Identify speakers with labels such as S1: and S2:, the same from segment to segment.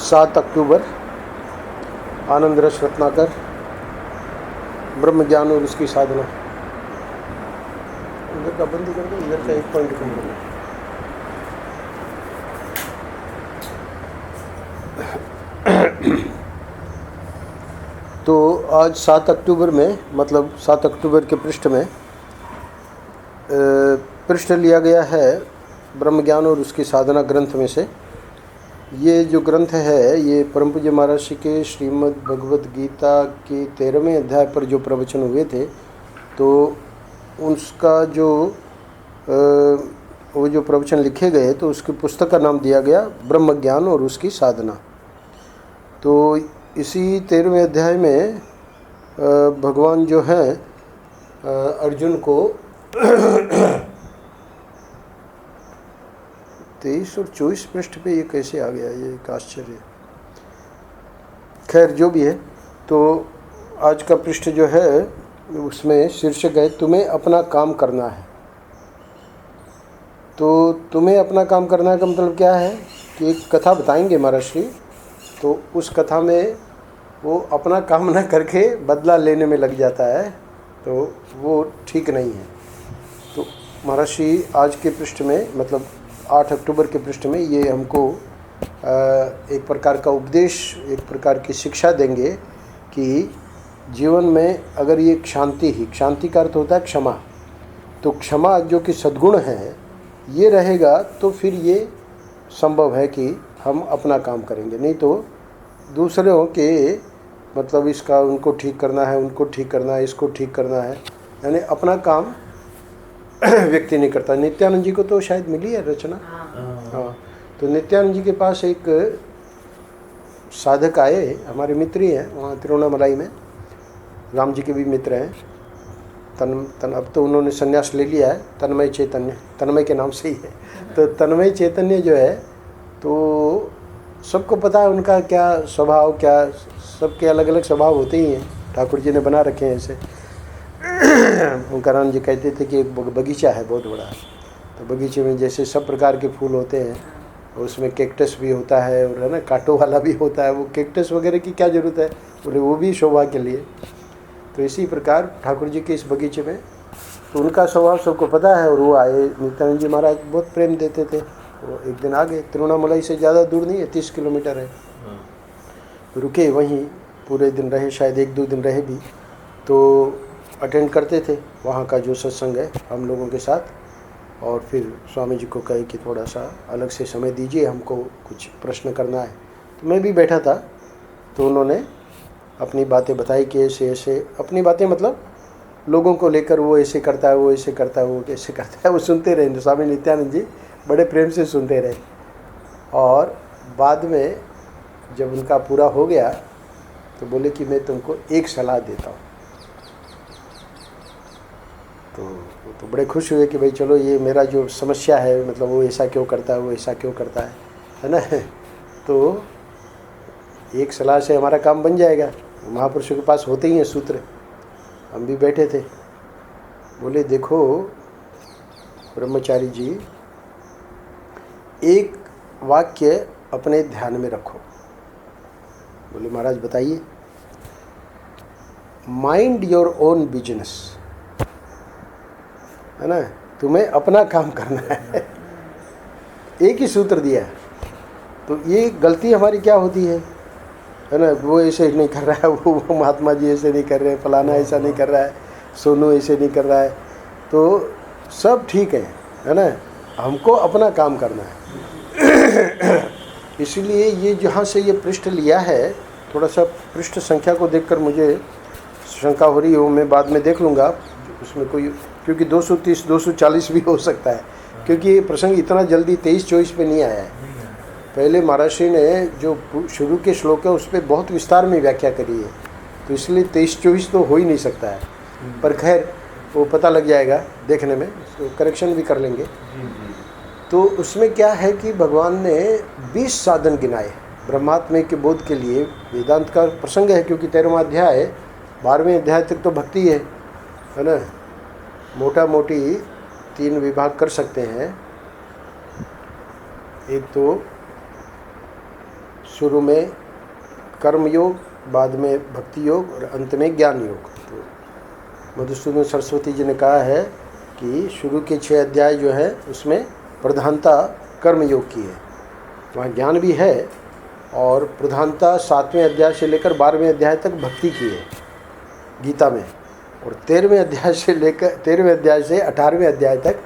S1: 7 अक्टूबर, आनंद रस रत्नाकर, ब्रह्म ज्ञान और उसकी साधना। इधर का बंद कर दो, इधर का एक पॉइंट कम कर दो। तो आज 7 अक्टूबर में, मतलब 7 अक्टूबर के पृष्ठ में पृष्ठ लिया गया है ब्रह्म ज्ञान और उसकी साधना ग्रंथ में से। ये जो ग्रंथ है ये परम पूज्य महाराज श्री के श्रीमद् भगवद गीता के 13वें अध्याय पर जो प्रवचन हुए थे, तो उसका जो वो जो प्रवचन लिखे गए तो उसकी पुस्तक का नाम दिया गया ब्रह्म ज्ञान और उसकी साधना। तो इसी 13वें अध्याय में भगवान जो है अर्जुन को 23 और 24 पृष्ठ पे ये कैसे आ गया, ये एक आश्चर्य। खैर जो भी है, तो आज का पृष्ठ जो है उसमें शीर्षक है तुम्हें अपना काम करना है। तो तुम्हें अपना काम करना का मतलब क्या है कि एक कथा बताएंगे महाराज श्री, तो उस कथा में वो अपना काम ना करके बदला लेने में लग जाता है, तो वो ठीक नहीं है। तो महाराज श्री आज के पृष्ठ में, मतलब 8 अक्टूबर के पृष्ठ में ये हमको एक प्रकार का उपदेश, एक प्रकार की शिक्षा देंगे कि जीवन में अगर ये शांति का अर्थ होता है क्षमा, तो क्षमा जो कि सद्गुण है ये रहेगा तो फिर ये संभव है कि हम अपना काम करेंगे। नहीं तो दूसरों के, मतलब इसका उनको ठीक करना है, उनको ठीक करना है, इसको ठीक करना है, यानी अपना काम व्यक्ति नहीं करता। नित्यानंद जी को तो शायद मिली है रचना। हाँ, तो नित्यानंद जी के पास एक साधक आए, हमारे मित्र ही हैं वहाँ तिरुवन्नामलाई में, राम जी के भी मित्र हैं। अब तो उन्होंने संन्यास ले लिया है, तन्मय चैतन्य, तन्मय के नाम से ही है। तो तन्मय चैतन्य जो है, तो सबको पता है उनका क्या स्वभाव, क्या सबके अलग अलग स्वभाव होते ही हैं, ठाकुर जी ने बना रखे हैं ऐसे। ओंकारानंद जी कहते थे कि एक बगीचा है बहुत बड़ा, तो बगीचे में जैसे सब प्रकार के फूल होते हैं, उसमें कैक्टस भी होता है और है ना कांटों वाला भी होता है। वो कैक्टस वगैरह की क्या ज़रूरत है, बोले वो भी शोभा के लिए। तो इसी प्रकार ठाकुर जी के इस बगीचे में, तो उनका स्वभाव सबको पता है। और वो आए, नित्यानंद जी महाराज बहुत प्रेम देते थे। वो एक दिन आ गए, तिरुवन्नामलाई से ज़्यादा दूर नहीं है, 30 किलोमीटर है। रुके वहीं, पूरे दिन रहे, शायद 1-2 दिन रहे भी। तो अटेंड करते थे वहाँ का जो सत्संग है हम लोगों के साथ। और फिर स्वामी जी को कहे कि थोड़ा सा अलग से समय दीजिए, हमको कुछ प्रश्न करना है। तो मैं भी बैठा था, तो उन्होंने अपनी बातें बताई कि ऐसे ऐसे, अपनी बातें मतलब लोगों को लेकर, वो ऐसे करता है, वो ऐसे करता है, वो कैसे करता है, वो सुनते रहे। स्वामी नित्यानंद जी बड़े प्रेम से सुनते रहे। और बाद में जब उनका पूरा हो गया तो बोले कि मैं तुमको एक सलाह देता हूँ। तो बड़े खुश हुए कि भाई चलो ये मेरा जो समस्या है, मतलब वो ऐसा क्यों करता है, वो ऐसा क्यों करता है ना। तो एक सलाह से हमारा काम बन जाएगा। महापुरुषों के पास होते ही हैं सूत्र। हम भी बैठे थे, बोले देखो ब्रह्मचारी जी, एक वाक्य अपने ध्यान में रखो। बोले महाराज बताइए। माइंड योर ओन बिजनेस, है ना, तुम्हें अपना काम करना है। एक ही सूत्र दिया। तो ये गलती हमारी क्या होती है ना, वो ऐसे नहीं कर रहा है, वो महात्मा जी ऐसे नहीं कर रहे हैं, फलाना ऐसा नहीं कर रहा है, सोनू ऐसे नहीं कर रहा है, तो सब ठीक है ना, हमको अपना काम करना है। इसलिए ये जहाँ से ये पृष्ठ लिया है, थोड़ा सा पृष्ठ संख्या को देखकर मुझे शंका हो रही हो, मैं बाद में देख लूँगा उसमें कोई, क्योंकि 230 240 भी हो सकता है, क्योंकि ये प्रसंग इतना जल्दी 23-24 पे नहीं आया है। पहले महाराज श्री ने जो शुरू के श्लोक है उस पर बहुत विस्तार में व्याख्या करी है, तो इसलिए 23-24 तो हो ही नहीं सकता है। पर खैर वो पता लग जाएगा देखने में, तो करेक्शन भी कर लेंगे। तो उसमें क्या है कि भगवान ने 20 साधन गिनाए ब्रह्मात्म के बोध के लिए। वेदांत का प्रसंग है, क्योंकि 13वां अध्याय, 12वें अध्याय तक तो भक्ति है ना। मोटा मोटी 3 विभाग कर सकते हैं। एक तो शुरू में कर्म योग, बाद में भक्ति योग और अंत में ज्ञान योग। तो मधुसूदन सरस्वती जी ने कहा है कि शुरू के 6 अध्याय जो है उसमें प्रधानता कर्म योग की है, वहाँ ज्ञान भी है, और प्रधानता 7वें अध्याय से लेकर 12वें अध्याय तक भक्ति की है गीता में, और 13वें अध्याय से लेकर 13वें अध्याय से 18वें अध्याय तक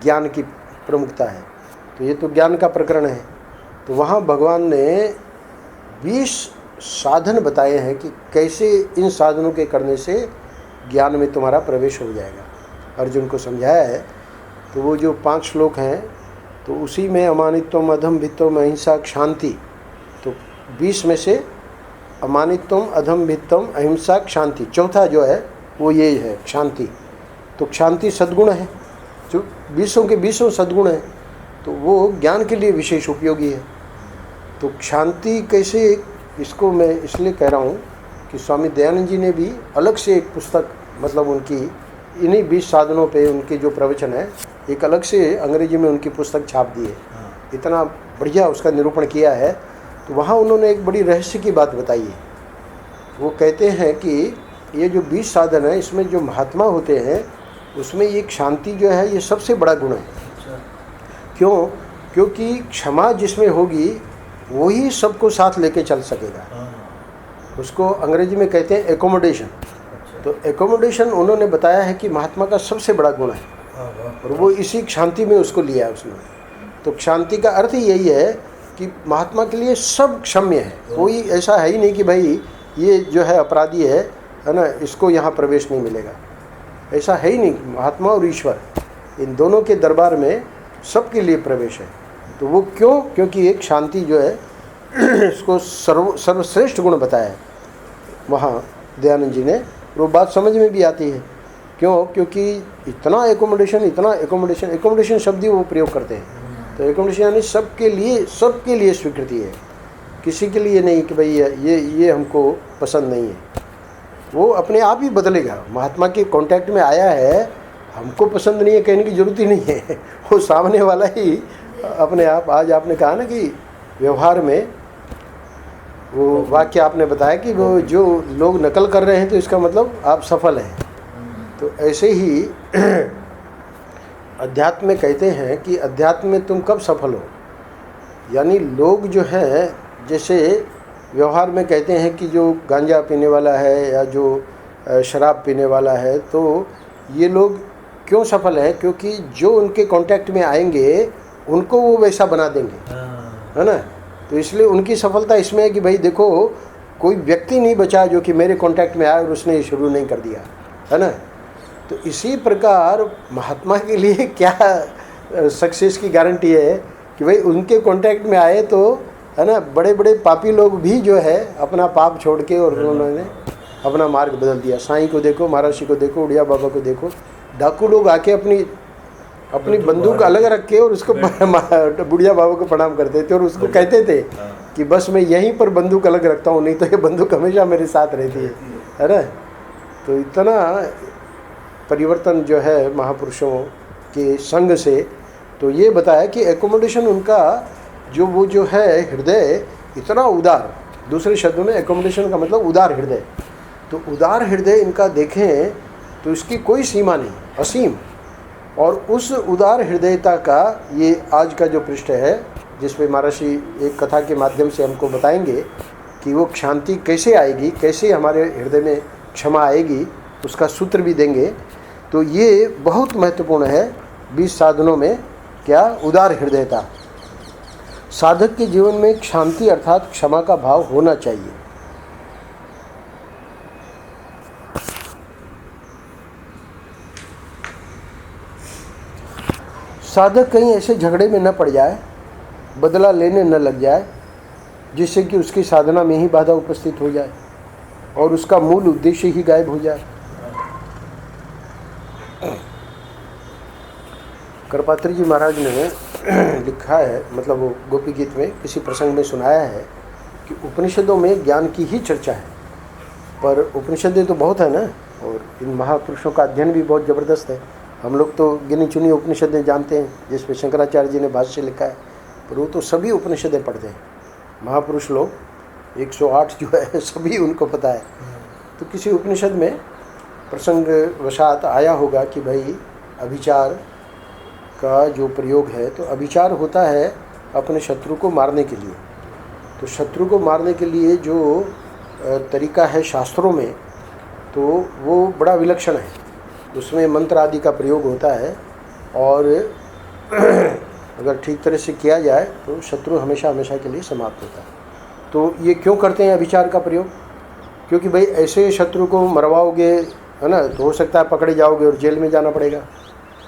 S1: ज्ञान की प्रमुखता है। तो ये तो ज्ञान का प्रकरण है। तो वहाँ भगवान ने 20 साधन बताए हैं कि कैसे इन साधनों के करने से ज्ञान में तुम्हारा प्रवेश हो जाएगा। अर्जुन को समझाया है। तो वो जो 5 श्लोक हैं तो उसी में अमानित्वम, अधम भित्तम, अहिंसा, क्षांति, तो 20 में से अमानित्वम, अधम भित्तम, अहिंसा, क्षांति, चौथा जो है वो ये है क्षांति। तो क्षांति सद्गुण है, जो 20 के 20 सद्गुण है, तो वो ज्ञान के लिए विशेष उपयोगी है। तो क्षांति कैसे, इसको मैं इसलिए कह रहा हूँ कि स्वामी दयानंद जी ने भी अलग से एक पुस्तक, मतलब उनकी इन्हीं 20 साधनों पे उनके जो प्रवचन है, एक अलग से अंग्रेजी में उनकी पुस्तक छाप दी है। इतना बढ़िया उसका निरूपण किया है। तो वहाँ उन्होंने एक बड़ी रहस्य की बात बताई है। वो कहते हैं कि ये जो 20 साधन है, इसमें जो महात्मा होते हैं उसमें ये शांति जो है ये सबसे बड़ा गुण है। क्यों? क्योंकि क्षमा जिसमें होगी वही सबको साथ लेके चल सकेगा। उसको अंग्रेजी में कहते हैं एकोमोडेशन। तो एकोमोडेशन उन्होंने बताया है कि महात्मा का सबसे बड़ा गुण है, और वो इसी शांति में उसको लिया है उसने। तो शांति का अर्थ ही यही है कि महात्मा के लिए सब क्षम्य है, कोई ऐसा है ही नहीं कि भाई ये जो है अपराधी है ना, इसको यहाँ प्रवेश नहीं मिलेगा, ऐसा है ही नहीं। महात्मा और ईश्वर इन दोनों के दरबार में सबके लिए प्रवेश है। तो वो क्यों? क्योंकि एक शांति जो है इसको सर्वश्रेष्ठ गुण बताया है वहाँ दयानंद जी ने। वो बात समझ में भी आती है। क्यों? क्योंकि इतना एकोमोडेशन शब्द ही वो प्रयोग करते हैं। तो एकोमोडेशन यानी सबके लिए स्वीकृति है, किसी के लिए नहीं कि भाई ये हमको पसंद नहीं है। वो अपने आप ही बदलेगा। महात्मा के कांटेक्ट में आया है, हमको पसंद नहीं है कहने की जरूरत ही नहीं है, वो सामने वाला ही अपने आप। आज आपने कहा ना कि व्यवहार में वो वाक्य आपने बताया कि वो जो लोग नकल कर रहे हैं तो इसका मतलब आप सफल हैं। तो ऐसे ही अध्यात्म में कहते हैं कि अध्यात्म में तुम कब सफल हो, यानी लोग जो हैं, जैसे व्यवहार में कहते हैं कि जो गांजा पीने वाला है या जो शराब पीने वाला है, तो ये लोग क्यों सफल है? क्योंकि जो उनके कांटेक्ट में आएंगे उनको वो वैसा बना देंगे, है ना। तो इसलिए उनकी सफलता इसमें है कि भाई देखो, कोई व्यक्ति नहीं बचा जो कि मेरे कांटेक्ट में आया और उसने ये शुरू नहीं कर दिया, है ना। तो इसी प्रकार महात्मा के लिए क्या सक्सेस की गारंटी है कि भाई उनके कांटेक्ट में आए तो, है ना, बड़े बड़े पापी लोग भी जो है अपना पाप छोड़ के और उन्होंने अपना मार्ग बदल दिया। साईं को देखो, महाराज को देखो, उड़िया बाबा को देखो। डाकू लोग आके अपनी बंदूक अलग रख के और उसको बुढ़िया बाबा को प्रणाम करते थे और उसको कहते थे कि बस मैं यहीं पर बंदूक अलग रखता हूँ, नहीं तो ये बंदूक हमेशा मेरे साथ रहती है ना। तो इतना परिवर्तन जो है महापुरुषों के संग से। तो ये बताया कि एकोमोडेशन उनका जो है हृदय इतना उदार, दूसरे शब्दों में एकोमोडेशन का मतलब उदार हृदय। तो उदार हृदय इनका देखें तो इसकी कोई सीमा नहीं, असीम। और उस उदार हृदयता का ये आज का जो पृष्ठ है, जिसमें महर्षि एक कथा के माध्यम से हमको बताएंगे कि वो शांति कैसे आएगी, कैसे हमारे हृदय में क्षमा आएगी, उसका सूत्र भी देंगे। तो ये बहुत महत्वपूर्ण है 20 साधनों में। क्या? उदार हृदयता। साधक के जीवन में शांति अर्थात क्षमा का भाव होना चाहिए। साधक कहीं ऐसे झगड़े में न पड़ जाए, बदला लेने न लग जाए, जिससे कि उसकी साधना में ही बाधा उपस्थित हो जाए और उसका मूल उद्देश्य ही गायब हो जाए। कृपात्री जी महाराज ने लिखा है, मतलब वो गोपी गीत में किसी प्रसंग में सुनाया है कि उपनिषदों में ज्ञान की ही चर्चा है, पर उपनिषदें तो बहुत है ना, और इन महापुरुषों का अध्ययन भी बहुत ज़बरदस्त है। हम लोग तो गिनी चुनी उपनिषदें जानते हैं, जिसमें शंकराचार्य जी ने भाष्य लिखा है, पर वो तो सभी उपनिषदें पढ़ते हैं। महापुरुष लोग 108 जो है सभी उनको पता है। तो किसी उपनिषद में प्रसंग वशात आया होगा कि भाई अभिचार का जो प्रयोग है, तो अभिचार होता है अपने शत्रु को मारने के लिए। तो शत्रु को मारने के लिए जो तरीका है शास्त्रों में, तो वो बड़ा विलक्षण है। उसमें मंत्र आदि का प्रयोग होता है, और अगर ठीक तरह से किया जाए तो शत्रु हमेशा हमेशा के लिए समाप्त होता है। तो ये क्यों करते हैं अभिचार का प्रयोग? क्योंकि भाई ऐसे शत्रु को मरवाओगे, है ना, तो हो सकता है पकड़े जाओगे और जेल में जाना पड़ेगा,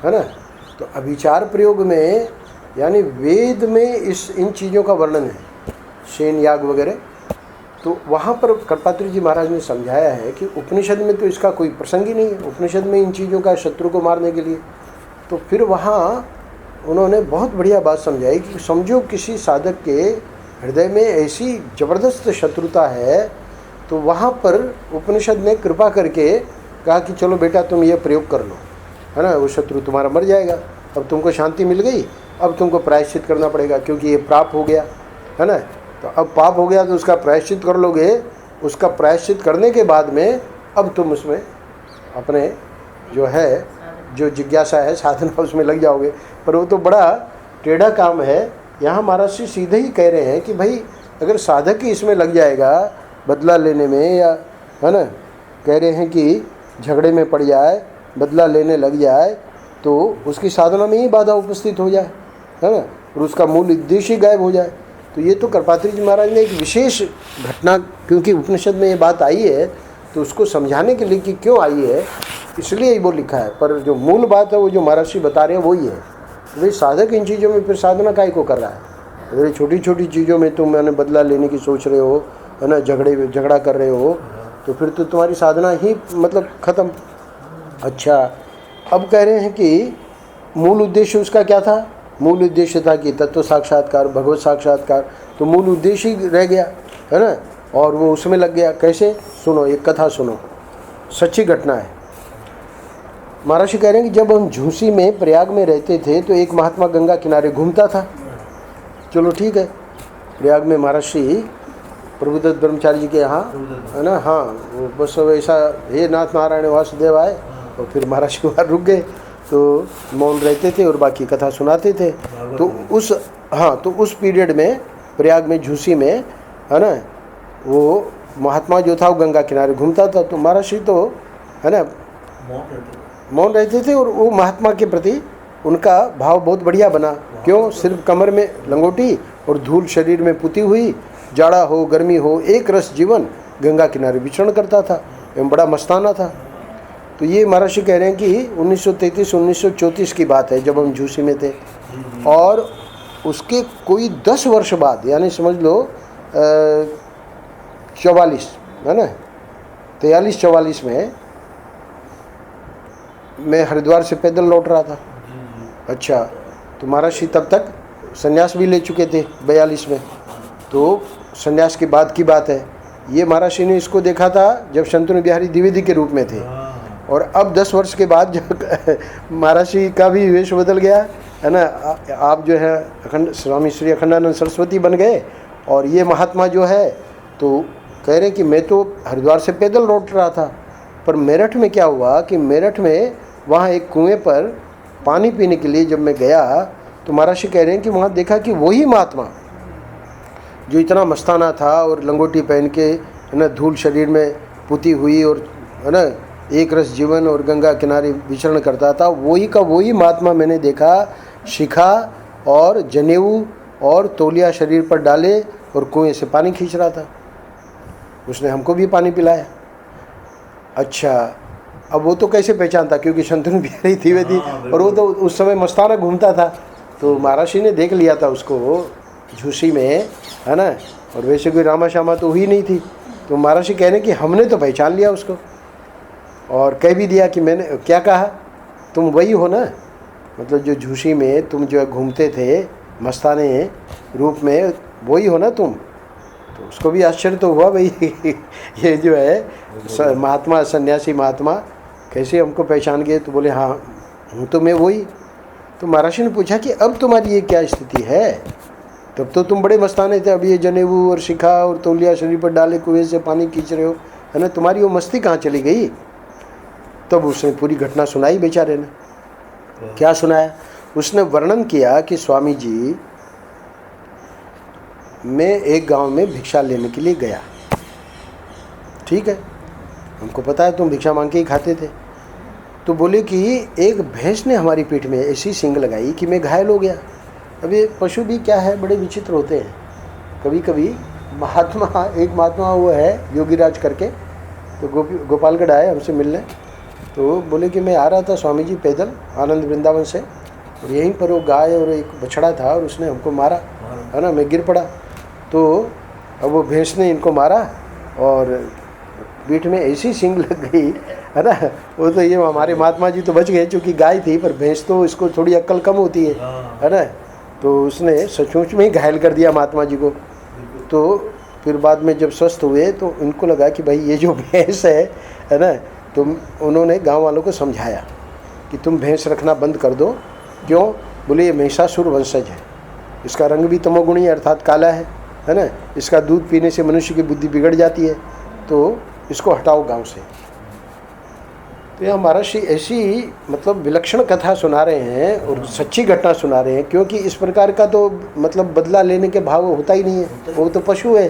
S1: है ना। तो अभिचार प्रयोग में, यानी वेद में इन चीज़ों का वर्णन है, शेन याग वगैरह। तो वहाँ पर कृपात्रि जी महाराज ने समझाया है कि उपनिषद में तो इसका कोई प्रसंग ही नहीं है, उपनिषद में इन चीज़ों का शत्रु को मारने के लिए। तो फिर वहाँ उन्होंने बहुत बढ़िया बात समझाई कि समझो किसी साधक के हृदय में ऐसी ज़बरदस्त शत्रुता है, तो वहाँ पर उपनिषद ने कृपा करके कहा कि चलो बेटा तुम ये प्रयोग कर लो, है ना, वो शत्रु तुम्हारा मर जाएगा। अब तुमको शांति मिल गई, अब तुमको प्रायश्चित करना पड़ेगा, क्योंकि ये पाप हो गया, है ना। तो अब पाप हो गया तो उसका प्रायश्चित कर लोगे, उसका प्रायश्चित करने के बाद में अब तुम उसमें अपने जो है, जो जिज्ञासा है, साधना, उसमें लग जाओगे। पर वो तो बड़ा टेढ़ा काम है। यहाँ महाराज जी सीधे ही कह रहे हैं कि भाई अगर साधक ही इसमें लग जाएगा बदला लेने में, या, है ना, कह रहे हैं कि झगड़े में पड़ जाए, बदला लेने लग जाए, तो उसकी साधना में ही बाधा उपस्थित हो जाए, है ना, और उसका मूल उद्देश्य ही गायब हो जाए। तो ये तो कृपात्रि जी महाराज ने एक विशेष घटना, क्योंकि उपनिषद में ये बात आई है, तो उसको समझाने के लिए कि क्यों आई है, इसलिए वो लिखा है। पर जो मूल बात है वो जो महाराज जी बता रहे हैं वही है। तो भाई साधक इन चीज़ों में फिर साधना काहे को कर रहा है? अगर छोटी छोटी चीज़ों में तुम मैंने बदला लेने की सोच रहे हो, है ना, झगड़ा कर रहे हो, तो फिर तो तुम्हारी साधना ही मतलब ख़त्म। अच्छा, अब कह रहे हैं कि मूल उद्देश्य उसका क्या था? मूल उद्देश्य था कि तत्व साक्षात्कार, भगवत साक्षात्कार। तो मूल उद्देश्य ही रह गया, है ना, और वो उसमें लग गया। कैसे? सुनो, एक कथा सुनो, सच्ची घटना है। महाराज कह रहे हैं कि जब हम झूसी में प्रयाग में रहते थे, तो एक महात्मा गंगा किनारे घूमता था। चलो ठीक है, प्रयाग में महाराज प्रभुदत्त ब्रह्मचारी जी के यहाँ, है ना, हाँ, वो बस ऐसा हे नाथ नारायण वासुदेव आए, और फिर महाराज के वहाँ रुक गए। तो मौन रहते थे और बाकी कथा सुनाते थे। तो उस पीरियड में प्रयाग में झूसी में, है ना, वो महात्मा जो था वो गंगा किनारे घूमता था। तो महाराज तो, है ना, मौन रहते थे, और वो महात्मा के प्रति उनका भाव बहुत बढ़िया बना। क्यों? सिर्फ कमर में लंगोटी और धूल शरीर में पुती हुई, जाड़ा हो गर्मी हो, एक रस जीवन, गंगा किनारे विचरण करता था एवं बड़ा मस्ताना था। तो ये महाराज कह रहे हैं कि 1933-1934 की बात है, जब हम झूसी में थे। और उसके कोई 10 वर्ष बाद, यानी समझ लो 44, है ना, 43-44 में मैं हरिद्वार से पैदल लौट रहा था। अच्छा, तो महाराज तब तक संन्यास भी ले चुके थे 42 में। तो संन्यास के बाद की बात है। ये महाराज ने इसको देखा था जब शंतनु बिहारी द्विवेदी के रूप में थे, और अब 10 वर्ष के बाद जब महाराज का भी वेश बदल गया, है ना, आप जो है अखंड स्वामी श्री अखंडानंद सरस्वती बन गए, और ये महात्मा जो है, तो कह रहे कि मैं तो हरिद्वार से पैदल लौट रहा था, पर मेरठ में क्या हुआ कि मेरठ में वहाँ एक कुएं पर पानी पीने के लिए जब मैं गया, तो महाराज कह रहे हैं कि वहाँ देखा कि वही महात्मा जो इतना मस्ताना था और लंगोटी पहन के, है ना, धूल शरीर में पुती हुई, और, है ना, एक रस जीवन और गंगा किनारे विचरण करता था, वही का वही महात्मा मैंने देखा शिखा और जनेऊ और तौलिया शरीर पर डाले और कुएं से पानी खींच रहा था। उसने हमको भी पानी पिलाया। अच्छा, अब वो तो कैसे पहचानता, क्योंकि शंतनु बिहारी द्विवेदी, और वो तो उस समय मस्ताना घूमता था। तो महाराज ने देख लिया था उसको झूसी में, है ना, और वैसे कोई रामा श्यामा तो हुई नहीं थी। तो महाराज कह रहे कि हमने तो पहचान लिया उसको, और कह भी दिया कि मैंने क्या कहा, तुम वही हो ना, मतलब जो झूसी में तुम जो घूमते थे मस्ताने रूप में, वही हो ना तुम। तो उसको भी आश्चर्य तो हुआ, भाई ये जो है महात्मा, सन्यासी महात्मा कैसे हमको पहचान गए। तो बोले हाँ हूँ तो मैं वही। तो महाराज ने पूछा कि अब तुम्हारी ये क्या स्थिति है, तब तो तुम बड़े मस्ताने थे, अब ये जनेऊ और शिखा और तौलिया शरीर पर डाले कुएं से पानी खींच रहे हो, है ना, तुम्हारी वो मस्ती कहाँ चली गई। तब उसने पूरी घटना सुनाई बेचारे ने। क्या सुनाया? उसने वर्णन किया कि स्वामी जी, मैं एक गांव में भिक्षा लेने के लिए गया, ठीक है, हमको पता है तुम भिक्षा मांग के ही खाते थे। तो बोले कि एक भैंस ने हमारी पीठ में ऐसी सींग लगाई कि मैं घायल हो गया। अब ये पशु भी क्या है, बड़े विचित्र होते हैं। कभी कभी महात्मा, एक महात्मा वो है योगीराज करके, तो गोपालगढ़ आए हमसे मिलने, तो बोले कि मैं आ रहा था स्वामी जी पैदल आनंद वृंदावन से, और यहीं पर वो गाय और एक बछड़ा था और उसने हमको मारा, है ना, मैं गिर पड़ा। तो अब वो भैंस ने इनको मारा और पीठ में ऐसी सींग लग गई, है ना। वो तो ये हमारे महात्मा जी तो बच गए चूँकि गाय थी, पर भैंस तो इसको थोड़ी अक्ल कम होती है ना। तो उसने सचमुच में ही घायल कर दिया महात्मा जी को। तो फिर बाद में जब स्वस्थ हुए तो इनको लगा कि भाई ये जो भैंस है ना, तो उन्होंने गांव वालों को समझाया कि तुम भैंस रखना बंद कर दो। क्यों? बोले ये महिषासुर वंशज है, इसका रंग भी तमोगुणी अर्थात काला है ना, इसका दूध पीने से मनुष्य की बुद्धि बिगड़ जाती है, तो इसको हटाओ गांव से। तो यह महर्षि ऐसी मतलब विलक्षण कथा सुना रहे हैं और सच्ची घटना सुना रहे हैं, क्योंकि इस प्रकार का तो मतलब बदला लेने के भाव होता ही नहीं है, वो तो पशु है।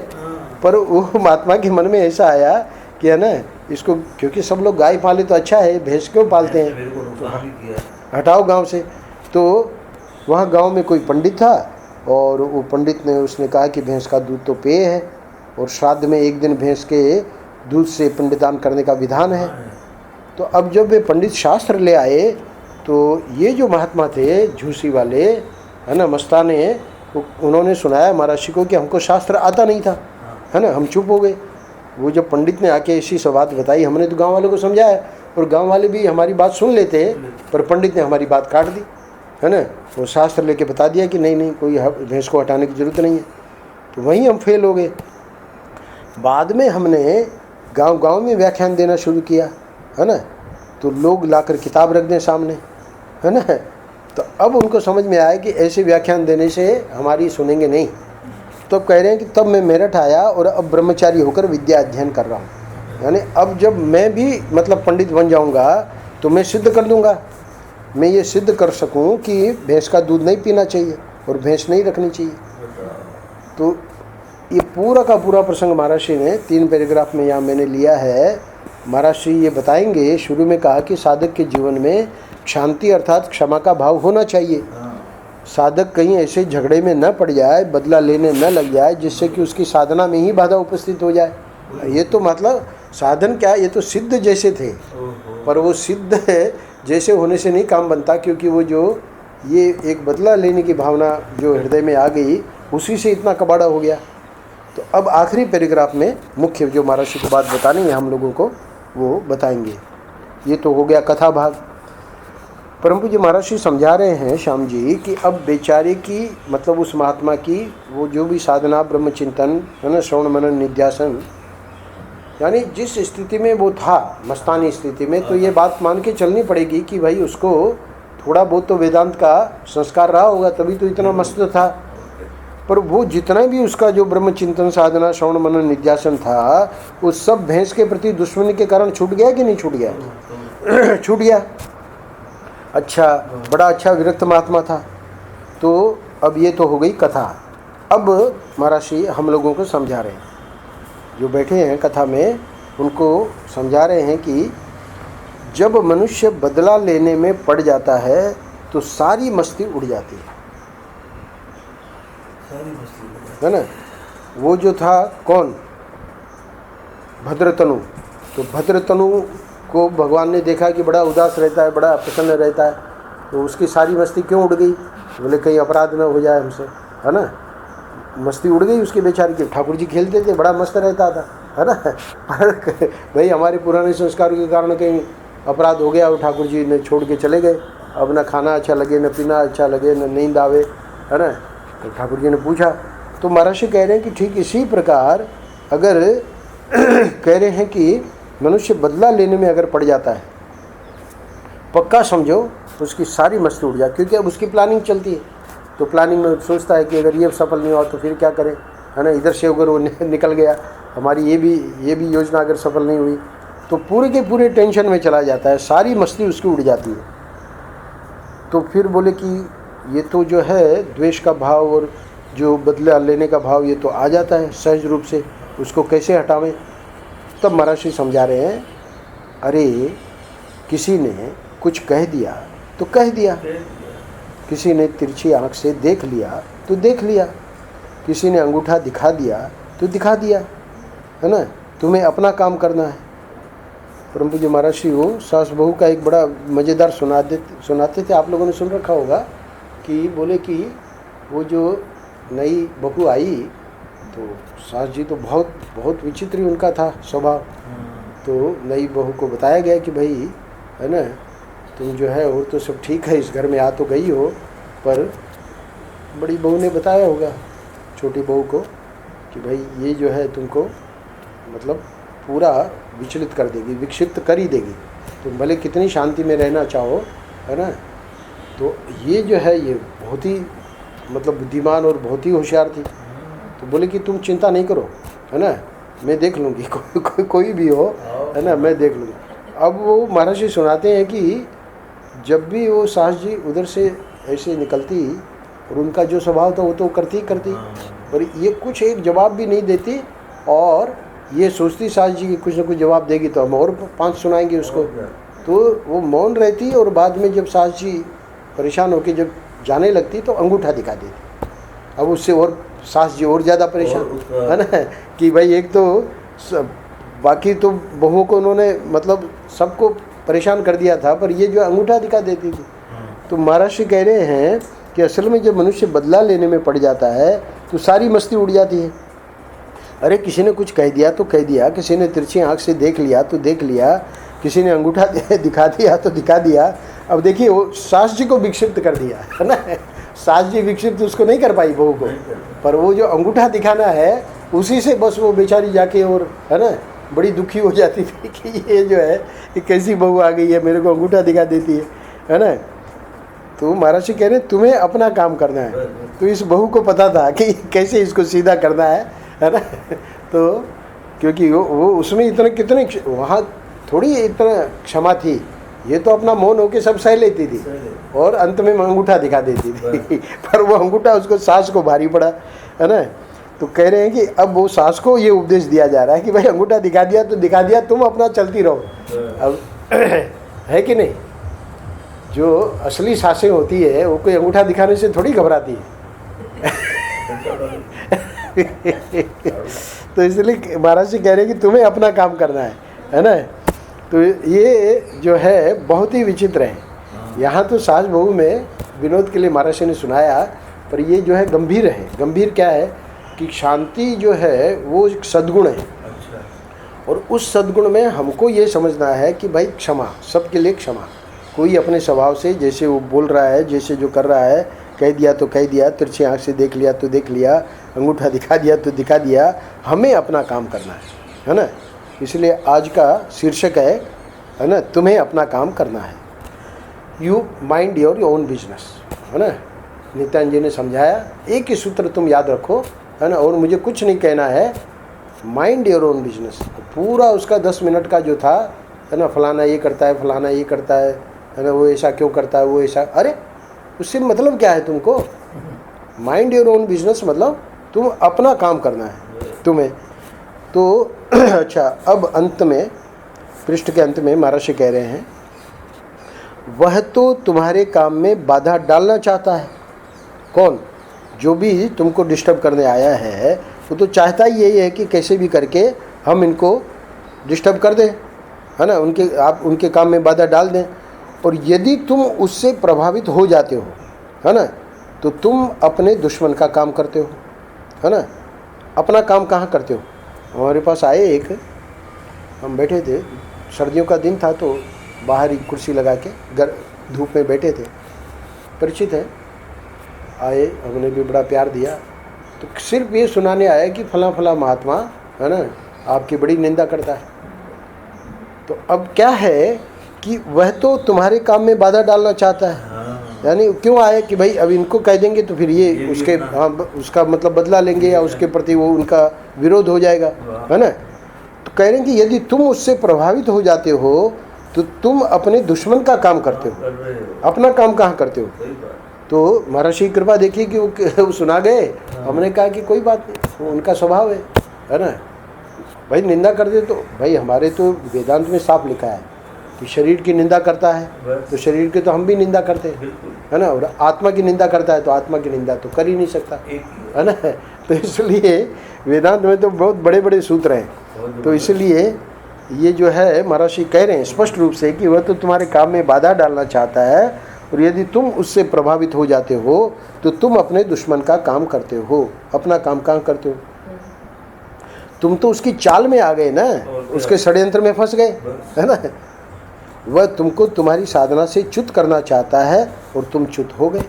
S1: पर वो महात्मा के मन में ऐसा आया कि है ना, इसको, क्योंकि सब लोग गाय पाले तो अच्छा है, भैंस क्यों पालते हैं, तो हटाओ गांव से। तो वहाँ गांव में कोई पंडित था और वो पंडित ने उसने कहा कि भैंस का दूध तो पेय है और श्राद्ध में एक दिन भैंस के दूध से पिंडदान करने का विधान है। तो अब जब वे पंडित शास्त्र ले आए तो ये जो महात्मा थे झूसी वाले, है ना, मस्ताने, उन्होंने सुनाया महर्षि को कि हमको शास्त्र आता नहीं था, है ना। हम चुप हो गए। वो जब पंडित ने आके ऐसी सब बात बताई, हमने तो गांव वालों को समझाया और गांव वाले भी हमारी बात सुन लेते, पर पंडित ने हमारी बात काट दी, है ना। वो शास्त्र लेके बता दिया कि नहीं नहीं, कोई भैंस को हटाने की ज़रूरत नहीं है। तो वहीं हम फेल हो गए। बाद में हमने गांव-गांव में व्याख्यान देना शुरू किया, है ना, तो लोग लाकर किताब रख दें सामने, है ना। तो अब उनको समझ में आया कि ऐसे व्याख्यान देने से हमारी सुनेंगे नहीं। तो कह रहे हैं कि तब मैं मेरठ आया और अब ब्रह्मचारी होकर विद्या अध्ययन कर रहा हूँ। यानी अब जब मैं भी मतलब पंडित बन जाऊँगा तो मैं सिद्ध कर दूँगा, मैं ये सिद्ध कर सकूँ कि भैंस का दूध नहीं पीना चाहिए और भैंस नहीं रखनी चाहिए। तो ये पूरा का पूरा प्रसंग महर्षि ने 3 पैराग्राफ में यहाँ मैंने लिया है। महर्षि ये बताएंगे, शुरू में कहा कि साधक के जीवन में शांति अर्थात क्षमा का भाव होना चाहिए। साधक कहीं ऐसे झगड़े में न पड़ जाए, बदला लेने न लग जाए जिससे कि उसकी साधना में ही बाधा उपस्थित हो जाए। ये तो मतलब साधन क्या, ये तो सिद्ध जैसे थे, पर वो सिद्ध जैसे होने से नहीं काम बनता, क्योंकि वो जो ये एक बदला लेने की भावना जो हृदय में आ गई, उसी से इतना कबाड़ा हो गया। तो अब आखिरी पैराग्राफ में मुख्य जो महर्षि को बात बतानी है हम लोगों को, वो बताएंगे। ये तो हो गया कथा भाग। परम पूज्य महर्षि समझा रहे हैं श्याम जी कि अब बेचारे की मतलब उस महात्मा की वो जो भी साधना ब्रह्म चिंतन, है ना, श्रवण मनन निध्यासन, यानी जिस स्थिति में वो था मस्तानी स्थिति में, तो ये बात मान के चलनी पड़ेगी कि भाई उसको थोड़ा बहुत तो वेदांत का संस्कार रहा होगा, तभी तो इतना मस्त था। पर वो जितना भी उसका जो ब्रह्म चिंतन साधना श्रवण मनन निध्यासन था, वो सब भैंस के प्रति दुश्मनी के कारण छूट गया कि नहीं छूट गया? छूट गया। अच्छा, बड़ा अच्छा विरक्त महात्मा था। तो अब ये तो हो गई कथा। अब महर्षि हम लोगों को समझा रहे हैं, जो बैठे हैं कथा में उनको समझा रहे हैं कि जब मनुष्य बदला लेने में पड़ जाता है तो सारी मस्ती उड़ जाती है ना। वो जो था कौन, भद्रतनु, तो भद्रतनु को भगवान ने देखा कि बड़ा उदास रहता है, बड़ा प्रसन्न रहता है, तो उसकी सारी मस्ती क्यों उड़ गई? बोले कहीं अपराध न हो जाए हमसे, है ना। मस्ती उड़ गई उसके बेचारे की। ठाकुर जी खेलते थे, बड़ा मस्त रहता था, है ना। पर भाई हमारे पुराने संस्कारों के कारण कहीं अपराध हो गया और ठाकुर जी ने छोड़ के चले गए। अब न खाना अच्छा लगे, न पीना अच्छा लगे, न नींद आवे, है ना। तो ठाकुर जी ने पूछा, तो महर्षि कह रहे हैं कि ठीक इसी प्रकार अगर कह रहे हैं कि मनुष्य बदला लेने में अगर पड़ जाता है, पक्का समझो उसकी सारी मस्ती उड़ जाती, क्योंकि अब उसकी प्लानिंग चलती है। तो प्लानिंग में सोचता है कि अगर ये सफल नहीं हुआ तो फिर क्या करें, है ना। इधर से अगर वो निकल गया, हमारी ये भी योजना अगर सफल नहीं हुई, तो पूरे के पूरे टेंशन में चला जाता है, सारी मस्ती उसकी उड़ जाती है। तो फिर बोले कि ये तो जो है द्वेष का भाव और जो बदला लेने का भाव ये तो आ जाता है सहज रूप से, उसको कैसे हटावें। तब महर्षि समझा रहे हैं, अरे किसी ने कुछ कह दिया तो कह दिया, किसी ने तिरछी आंख से देख लिया तो देख लिया, किसी ने अंगूठा दिखा दिया तो दिखा दिया, है ना। तुम्हें अपना काम करना है। परम पूज्य महर्षि वो सास बहू का एक बड़ा मज़ेदार सुनाते थे, आप लोगों ने सुन रखा होगा, कि बोले कि वो जो नई बहू आई तो सास जी तो बहुत बहुत विचित्र ही उनका था स्वभाव। तो नई बहू को बताया गया कि भाई, है ना, तुम जो है और तो सब ठीक है, इस घर में आ तो गई हो, पर बड़ी बहू ने बताया होगा छोटी बहू को कि भाई ये जो है तुमको मतलब पूरा विचलित कर देगी, विक्षिप्त कर ही देगी, तुम भले कितनी शांति में रहना चाहो, है ना। तो ये जो है ये बहुत ही मतलब बुद्धिमान और बहुत ही होशियार थी। तो बोले कि तुम चिंता नहीं करो, है ना, मैं देख लूँगी, कोई भी हो, है ना, मैं देख लूँगी। अब वो महर्षि सुनाते हैं कि जब भी वो सास जी उधर से ऐसे निकलती और उनका जो स्वभाव था वो तो करती पर ये कुछ एक जवाब भी नहीं देती, और ये सोचती सास जी की कुछ ना कुछ जवाब देगी तो हम और 5 सुनाएंगे उसको। तो वो मौन रहती, और बाद में जब सास जी परेशान होकर जब जाने लगती तो अंगूठा दिखा देती। अब उससे और सास जी और ज़्यादा परेशान, है ना, कि भाई एक तो बाकी तो बहुओं को उन्होंने मतलब सबको परेशान कर दिया था, पर ये जो अंगूठा दिखा देती थी। तो महर्षि कह रहे हैं कि असल में जब मनुष्य बदला लेने में पड़ जाता है तो सारी मस्ती उड़ जाती है। अरे किसी ने कुछ कह दिया तो कह दिया, किसी ने तिरछी आंख से देख लिया तो देख लिया, किसी ने अंगूठा दिखा दिया तो दिखा दिया। अब देखिए वो सास जी को विक्षिप्त कर दिया, है ना। सास जी विक्षिप्त उसको नहीं कर पाई बहू को, पर वो जो अंगूठा दिखाना है उसी से बस वो बेचारी जाके और, है ना, बड़ी दुखी हो जाती थी कि ये जो है ये कैसी बहू आ गई है, मेरे को अंगूठा दिखा देती है ना। तो महर्षि कह रहे तुमें अपना काम करना है। तो इस बहू को पता था कि कैसे इसको सीधा करना है ना। तो क्योंकि वो उसमें इतने कितने वहाँ थोड़ी इतना क्षमा थी, ये तो अपना मौन होके सब सह लेती थी और अंत में अंगूठा दिखा देती थी। पर वो अंगूठा उसको सास को भारी पड़ा, है ना। तो कह रहे हैं कि अब वो सास को ये उपदेश दिया जा रहा है कि भाई अंगूठा दिखा दिया तो दिखा दिया, तुम अपना चलती रहो। अब है कि नहीं, जो असली सासें होती है वो कोई अंगूठा दिखाने से थोड़ी घबराती है। तो इसलिए महाराज जी कह रहे हैं कि तुम्हें अपना काम करना है ना। तो ये जो है बहुत ही विचित्र है। यहाँ तो सास बहू में विनोद के लिए महाराज जी ने सुनाया, पर ये जो है गंभीर है। गंभीर क्या है कि शांति जो है वो एक सद्गुण है। और उस सद्गुण में हमको ये समझना है कि भाई क्षमा, सबके लिए क्षमा। कोई अपने स्वभाव से जैसे वो बोल रहा है, जैसे जो कर रहा है, कह दिया तो कह दिया, तिरछी आँख से देख लिया तो देख लिया, अंगूठा दिखा दिया तो दिखा दिया, हमें अपना काम करना है ना। इसलिए आज का शीर्षक है ना, तुम्हें अपना काम करना है। You mind your own business, है ना। नित्यानंद जी ने समझाया, एक ही सूत्र तुम याद रखो, है ना, और मुझे कुछ नहीं कहना है, माइंड योर ओन बिजनेस। पूरा उसका 10 मिनट का जो था, है ना, फलाना ये करता है, फलाना ये करता है ना, वो ऐसा क्यों करता है, वो ऐसा, अरे उससे मतलब क्या है तुमको। माइंड योर ओन बिजनेस मतलब तुम अपना काम करना है तुम्हें। तो अच्छा, अब अंत में, पृष्ठ के अंत में महाराज कह रहे हैं, वह तो तुम्हारे काम में बाधा डालना चाहता है। कौन? जो भी तुमको डिस्टर्ब करने आया है वो तो चाहता ही यही है कि कैसे भी करके हम इनको डिस्टर्ब कर दें, है ना, आप उनके काम में बाधा डाल दें। और यदि तुम उससे प्रभावित हो जाते हो, है ना, तो तुम अपने दुश्मन का काम करते हो, है ना। अपना काम कहाँ करते हो? हमारे पास आए एक, हम बैठे थे, सर्दियों का दिन था, तो बाहर ही कुर्सी लगा के धूप में बैठे थे, परिचित है, आए, हमने भी बड़ा प्यार दिया। तो सिर्फ ये सुनाने आया कि फला फला महात्मा, है ना, आपकी बड़ी निंदा करता है। तो अब क्या है कि वह तो तुम्हारे काम में बाधा डालना चाहता है, यानी क्यों आए कि भाई अब इनको कह देंगे तो फिर ये उसके उसका मतलब बदला लेंगे या उसके प्रति वो उनका विरोध हो जाएगा, है ना। तो कह रहे हैं कि यदि तुम उससे प्रभावित हो जाते हो तो तुम अपने दुश्मन का काम करते हो, अपना काम कहाँ करते हो। तो महर्षि की कृपा देखिए कि वो सुना गए। हमने कहा कि कोई बात नहीं, वो उनका स्वभाव है ना। भाई निंदा कर दे तो भाई हमारे तो वेदांत में साफ लिखा है कि शरीर की निंदा करता है तो शरीर की तो हम भी निंदा करते हैं, है ना। और आत्मा की निंदा करता है तो आत्मा की निंदा तो कर ही नहीं सकता, है ना। तो इसलिए वेदांत में तो बहुत बड़े बड़े सूत्र हैं। तो इसलिए ये जो है महर्षि कह रहे हैं स्पष्ट रूप से कि वह तो तुम्हारे काम में बाधा डालना चाहता है और यदि तुम उससे प्रभावित हो जाते हो तो तुम अपने दुश्मन का काम करते हो, अपना काम कहाँ करते हो। तुम तो उसकी चाल में आ गए ना, उसके षड्यंत्र में फंस गए, है ना। वह तुमको तुम्हारी साधना से च्युत करना चाहता है और तुम च्युत हो गए।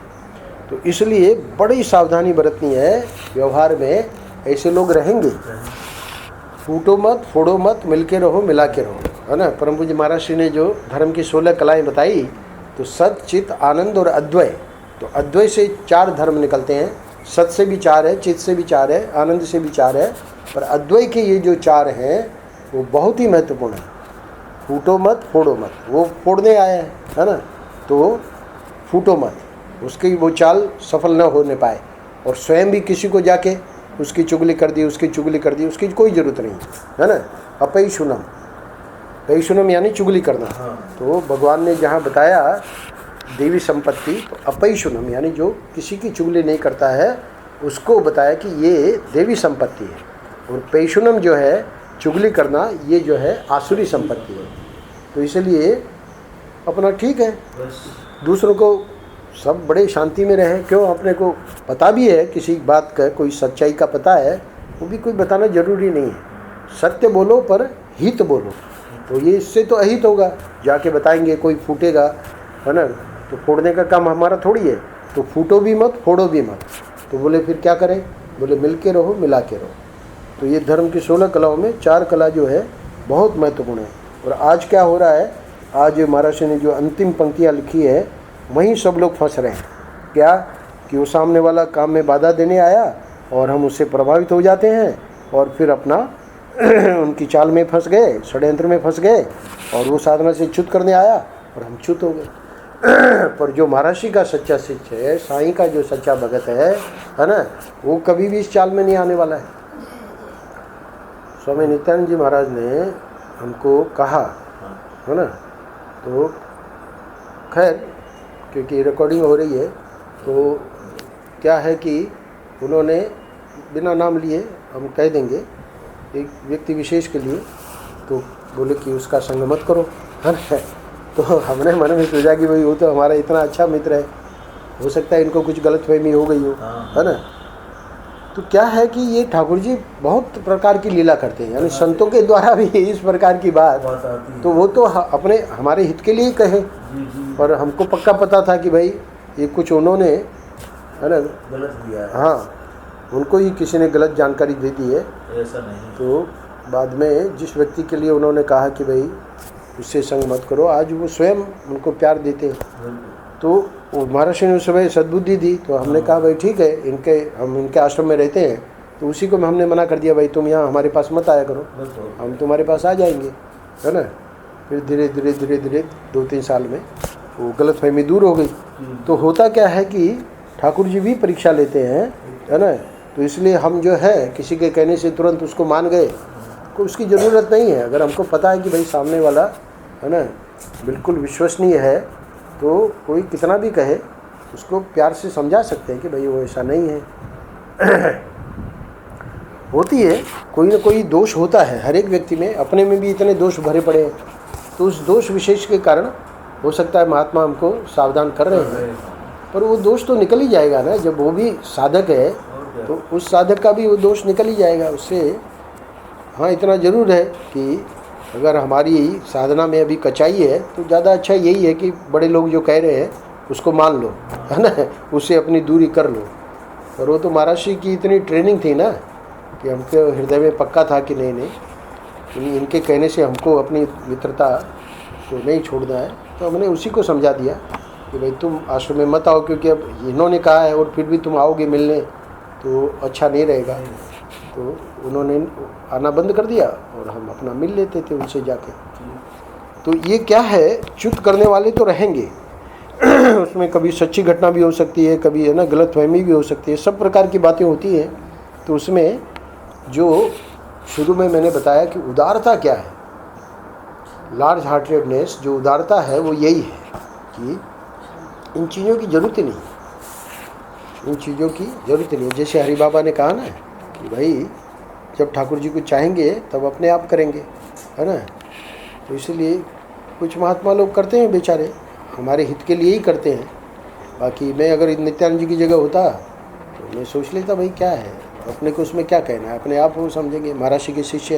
S1: तो इसलिए बड़ी सावधानी बरतनी है व्यवहार में। ऐसे लोग रहेंगे, फूटो मत, फोड़ो मत, मिलके रहो, मिला के रहो, है ना। परम पूज्य महाराज श्री ने जो धर्म की 16 कलाएं बताई तो सत, चित, आनंद और अद्वय। तो अद्वय से 4 धर्म निकलते हैं, सत से भी 4 है, चित से भी 4 है, आनंद से भी 4 है, पर अद्वय के ये जो 4 हैं वो बहुत ही महत्वपूर्ण है। फूटो मत, फोड़ो मत, वो फोड़ने आया है ना, तो फूटो मत, उसकी वो चाल सफल न होने पाए। और स्वयं भी किसी को जाके उसकी चुगली कर दी, उसकी चुगली कर दी, उसकी कोई ज़रूरत नहीं, है ना। अपैशुनम, पैशुनम यानी चुगली करना। तो भगवान ने जहाँ बताया देवी संपत्ति, तो अपैशुनम यानी जो किसी की चुगली नहीं करता है उसको बताया कि ये देवी संपत्ति है। और पैशुनम जो है चुगली करना, ये जो है आसुरी संपत्ति है। तो इसलिए अपना ठीक है, दूसरों को सब बड़े शांति में रहे। क्यों, अपने को पता भी है किसी बात का, कोई सच्चाई का पता है, वो भी कोई बताना जरूरी नहीं है। सत्य बोलो पर हित बोलो, तो ये इससे तो अहित होगा। जाके बताएंगे कोई फूटेगा, है ना, तो फोड़ने का काम हमारा थोड़ी है। तो फूटो भी मत, फोड़ो भी मत। तो बोले फिर क्या करें, बोले मिल के रहो, मिला के रहो। तो ये धर्म की 16 कलाओं में 4 कला जो है बहुत महत्वपूर्ण है। और आज क्या हो रहा है, आज महाराज ने जो अंतिम पंक्तियाँ लिखी है वहीं सब लोग फंस रहे हैं। क्या कि वो सामने वाला काम में बाधा देने आया और हम उससे प्रभावित हो जाते हैं और फिर अपना उनकी चाल में फंस गए, षड्यंत्र में फंस गए, और वो साधना से च्युत करने आया और हम च्युत हो गए। पर जो महर्षि का सच्चा शिष्य है, साईं का जो सच्चा भगत है ना, वो कभी भी इस चाल में नहीं आने वाला है। स्वामी नित्यानंद जी महाराज ने हमको कहा, है ना, तो खैर क्योंकि रिकॉर्डिंग हो रही है तो क्या है कि उन्होंने बिना नाम लिए हम कह देंगे एक व्यक्ति विशेष के लिए, तो बोले कि उसका संग मत करो, है ना। तो हमने मन में सोचा कि भाई वो तो हमारा इतना अच्छा मित्र है, हो सकता है इनको कुछ गलतफहमी हो गई हो, है ना। तो क्या है कि ये ठाकुर जी बहुत प्रकार की लीला करते हैं, यानी संतों के द्वारा भी इस प्रकार की बात, तो वो तो अपने हमारे हित के लिए ही कहे। पर हमको पक्का पता था कि भाई ये कुछ उन्होंने, है ना,
S2: गलत दिया है।
S1: हाँ, उनको ही किसी ने गलत जानकारी दे दी है।
S2: ऐसा नहीं।
S1: तो बाद में जिस व्यक्ति के लिए उन्होंने कहा कि भाई उससे संग मत करो, आज वो स्वयं उनको प्यार देते हैं। तो महाराज ने उस समय सद्बुद्धि दी, तो हमने कहा भाई ठीक है, हम इनके आश्रम में रहते हैं, तो उसी को हमने मना कर दिया, भाई तुम यहाँ हमारे पास मत आया करो, हम तुम्हारे पास आ जाएंगे, है ना। फिर धीरे धीरे धीरे धीरे 2-3 साल में वो गलतफहमी दूर हो गई। तो होता क्या है कि ठाकुर जी भी परीक्षा लेते हैं, है ना। तो इसलिए हम जो है किसी के कहने से तुरंत उसको मान गए, को उसकी ज़रूरत नहीं है। अगर हमको पता है कि भाई सामने वाला, है ना, बिल्कुल विश्वसनीय है, तो कोई कितना भी कहे उसको प्यार से समझा सकते हैं कि भाई वो ऐसा नहीं है। होती है, कोई ना कोई दोष होता है हर एक व्यक्ति में, अपने में भी इतने दोष भरे पड़े हैं। तो उस दोष विशेष के कारण हो सकता है महात्मा हमको सावधान कर रहे हैं, पर वो दोष तो निकल ही जाएगा ना। जब वो भी साधक है तो उस साधक का भी वो दोष निकल ही जाएगा उससे। हाँ, इतना ज़रूर है कि अगर हमारी साधना में अभी कचाई है तो ज़्यादा अच्छा यही है कि बड़े लोग जो कह रहे हैं उसको मान लो, है ना, उससे अपनी दूरी कर लो। और वो तो महाराज जी की इतनी ट्रेनिंग थी ना कि हमके हृदय में पक्का था कि नहीं, इनके कहने से हमको अपनी मित्रता को नहीं छोड़ना है। तो हमने उसी को समझा दिया कि भाई तुम आश्रम में मत आओ, क्योंकि अब इन्होंने कहा है और फिर भी तुम आओगे मिलने तो अच्छा नहीं रहेगा। तो उन्होंने आना बंद कर दिया और हम अपना मिल लेते थे उनसे जाके। तो ये क्या है, च्युत करने वाले तो रहेंगे उसमें कभी सच्ची घटना भी हो सकती है, कभी है ना गलतफहमी भी हो सकती है, सब प्रकार की बातें होती हैं। तो उसमें जो शुरू में मैंने बताया कि उदारता क्या है, लार्ज हार्टेडनेस, जो उदारता है वो यही है कि इन चीज़ों की ज़रूरत ही नहीं, इन चीज़ों की ज़रूरत नहीं है। जैसे हरि बाबा ने कहा ना कि भाई जब ठाकुर जी को चाहेंगे तब अपने आप करेंगे, है ना। तो इसलिए कुछ महात्मा लोग करते हैं बेचारे, हमारे हित के लिए ही करते हैं। बाकी मैं अगर नित्यानंद जी की जगह होता तो मैं सोच लेता भाई क्या है, अपने को उसमें क्या कहना है, अपने आप वो समझेंगे। महाराज के शिष्य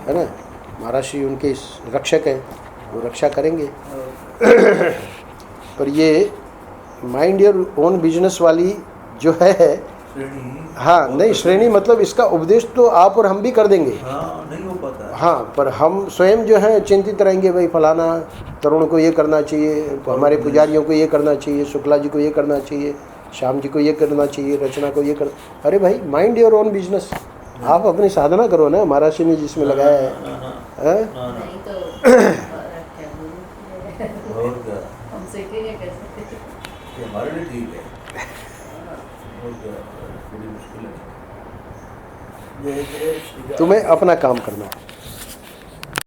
S1: है ना, महाराज उनके रक्षक हैं, वो रक्षा करेंगे। पर ये माइंड योर ओन बिजनेस वाली जो है, हाँ नहीं श्रेणी, मतलब इसका उपदेश तो आप और हम भी कर देंगे,
S2: नहीं हो पाता।
S1: हाँ, पर हम स्वयं जो है चिंतित रहेंगे, भाई फलाना तरुण को ये करना चाहिए, हमारे पुजारियों को ये करना चाहिए, शुक्ला जी को ये करना चाहिए, श्याम जी को ये करना चाहिए, रचना को ये कर। अरे भाई माइंड योर ओन बिजनेस, आप अपनी साधना करो ना, महाराज ने जिसमें लगाया है।
S3: नहीं तो हमसे क्या कर सकते,
S2: हमारे लिए ठीक है, बड़ी मुश्किल है।
S1: तुम्हें अपना काम करना है।